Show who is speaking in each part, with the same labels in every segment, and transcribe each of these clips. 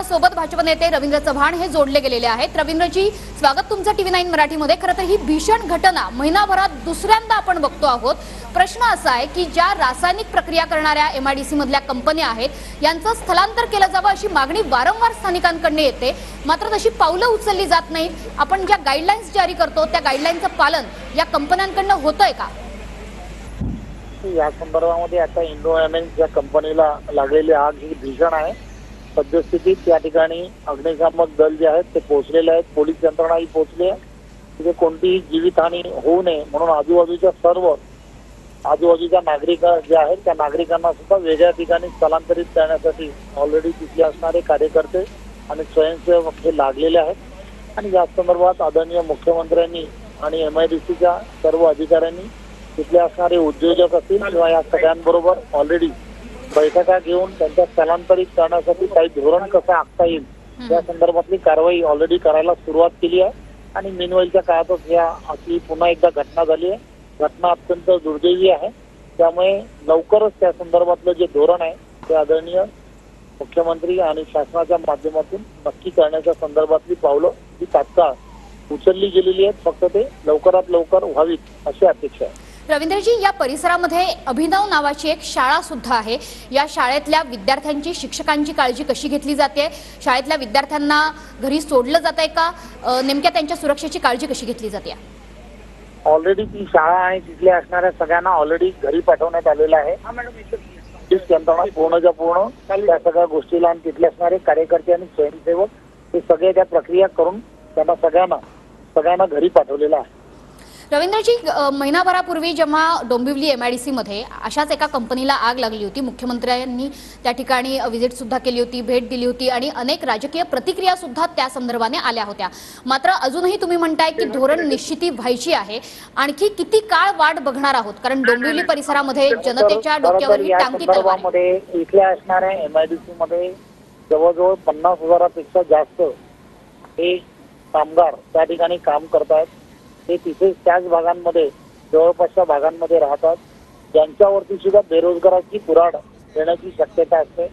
Speaker 1: सोबत भाजप नेते रवींद्र चव्हाण हे जोडले गेलेले आहेत। रवींद्रजी, स्वागत तुमचं TV9 मराठीमध्ये। खरं तर ही भीषण घटना महिनाभरात दुसऱ्यांदा आपण बघतो आहोत। प्रश्न असा आहे की ज्या रासायनिक प्रक्रिया करणाऱ्या MIDC मधल्या कंपन्या आहेत यांचं स्थलांतर केलं जावं अशी मागणी वारंवार स्थानिकांकडून येते, मात्र तशी पावलं उचलली जात नाहीत। आपण ज्या गाईडलाईन्स जारी करतो त्या गाईडलाईनचं पालन या कंपन्यांकडून होतंय का?
Speaker 2: या संदर्भामध्ये आता इंडो एमएन या कंपनीला लागलेली आग ही भीषण आहे। सद्यस्थितीत त्या ठिकाणी अग्निशामक दल जे आहेत ते पोहोचलेले आहेत, पोलीस यंत्रणाही पोहोचली आहे। तिथे कोणतीही जीवितहानी होऊ नये म्हणून आजूबाजूच्या नागरिक जे आहेत त्या नागरिकांना सुद्धा वेगळ्या ठिकाणी स्थलांतरित करण्यासाठी ऑलरेडी तिथले असणारे कार्यकर्ते आणि स्वयंसेवक हे लागलेले आहेत। आणि या संदर्भात आदरणीय मुख्यमंत्र्यांनी आणि MIDCच्या सर्व अधिकाऱ्यांनी तिथले असणारे उद्योजक असतील किंवा या सगळ्यांबरोबर ऑलरेडी बैठका घेऊन त्यांच्या स्थलांतरित करण्यासाठी काही धोरण कसं आखता येईल या संदर्भातली कारवाई ऑलरेडी करायला सुरुवात केली आहे। आणि मिनवाईलच्या काळातच या अशी पुन्हा एकदा घटना झाली आहे। घटना अत्यंत दुर्दैवी आहे, त्यामुळे लवकरच त्या संदर्भातलं जे धोरण आहे ते आदरणीय मुख्यमंत्री आणि शासनाच्या माध्यमातून नक्की करण्याच्या संदर्भातली पावलं ही तात्काळ उचलली गेलेली आहेत। फक्त ते लवकरात लवकर व्हावीत अशी अपेक्षा आहे।
Speaker 1: रवींद्रजी, या परिसरामध्ये अभिनव नावाची एक शाळा सुद्धा आहे। या शाळेतल्या विद्यार्थ्यांची, शिक्षकांची काळजी कशी घेतली जाते? शाळेतल्या विद्यार्थ्यांना घरी सोडलं जात आहे का? नेमक्या त्यांच्या सुरक्षेची काळजी कशी घेतली जाते?
Speaker 2: ऑलरेडी ती शाळा आणि तिथल्या असणाऱ्या सगळ्यांना ऑलरेडी घरी पाठवण्यात आलेलं आहे। यंत्रणा पूर्णच्या पूर्ण त्या सगळ्या गोष्टीला आणि तिथले असणारे कार्यकर्ते आणि स्वयंसेवक हे सगळे त्या प्रक्रिया करून त्यांना सगळ्यांना घरी पाठवलेलं आहे।
Speaker 1: रवींद्रजी, महिनाभरापूर्वी जेव्हा डोंबिवली MIDC मध्ये अशाच एका कंपनीला आग लागली होती, मुख्यमंत्र्यांनी त्या ठिकाणी व्हिजिट सुद्धा केली होती, भेट दिली होती आणि अनेक राजकीय प्रतिक्रिया सुद्धा त्या संदर्भाने आल्या होत्या। मात्र अजूनही तुम्ही म्हणताय की धोरण निश्चिती व्हायची आहे। आणखी किती काळ वाट बघणार आहोत? कारण डोंबिवली परिसरामध्ये जनतेच्या डोक्यावरही टांगती तलवार आहे।
Speaker 2: इथल्या असणाऱ्या MIDC मध्ये जवळजवळ 50,000पेक्षा जास्त हे कामगार त्या ठिकाणी काम करतात। ते तिथे त्याच भागांमध्ये जवळपासच्या भागांमध्ये राहतात, ज्यांच्यावरती सुद्धा बेरोजगाराची कुऱ्हाड येण्याची शक्यता असते।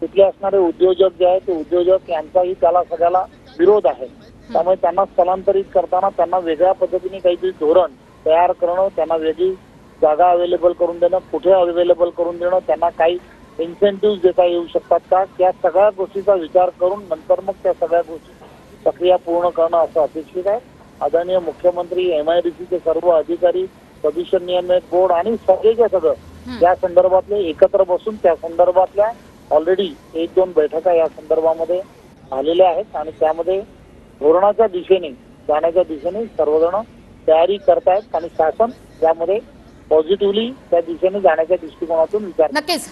Speaker 2: तिथले असणारे उद्योजक जे आहेत ते उद्योजक यांचाही त्याला सगळ्याला विरोध आहे। त्यामुळे त्यांना स्थलांतरित करताना त्यांना वेगळ्या पद्धतीने काहीतरी धोरण तयार करणं, त्यांना वेगळी जागा अवेलेबल करून देणं, कुठे अवेलेबल करून देणं, त्यांना काही इन्सेंटिव्ह देता येऊ शकतात का, त्या सगळ्या गोष्टीचा विचार करून नंतर मग त्या सगळ्या गोष्टी प्रक्रिया पूर्ण करणं असं अपेक्षित आहे। आदरणीय मुख्यमंत्री, MIDCचे सर्व अधिकारी, प्रदूषण नियंत्रण बोर्ड आणि सगळेच्या सगळं या संदर्भातले एकत्र बसून त्या संदर्भातल्या ऑलरेडी 1-2 बैठका या संदर्भामध्ये झालेल्या आहेत आणि त्यामध्ये धोरणाच्या दिशेने जाण्याच्या दिशेने सर्वजण तयारी करतायत आणि शासन यामध्ये पॉझिटिव्हली त्या दिशेने जाण्याच्या दृष्टिकोनातून विचार
Speaker 1: नक्कीच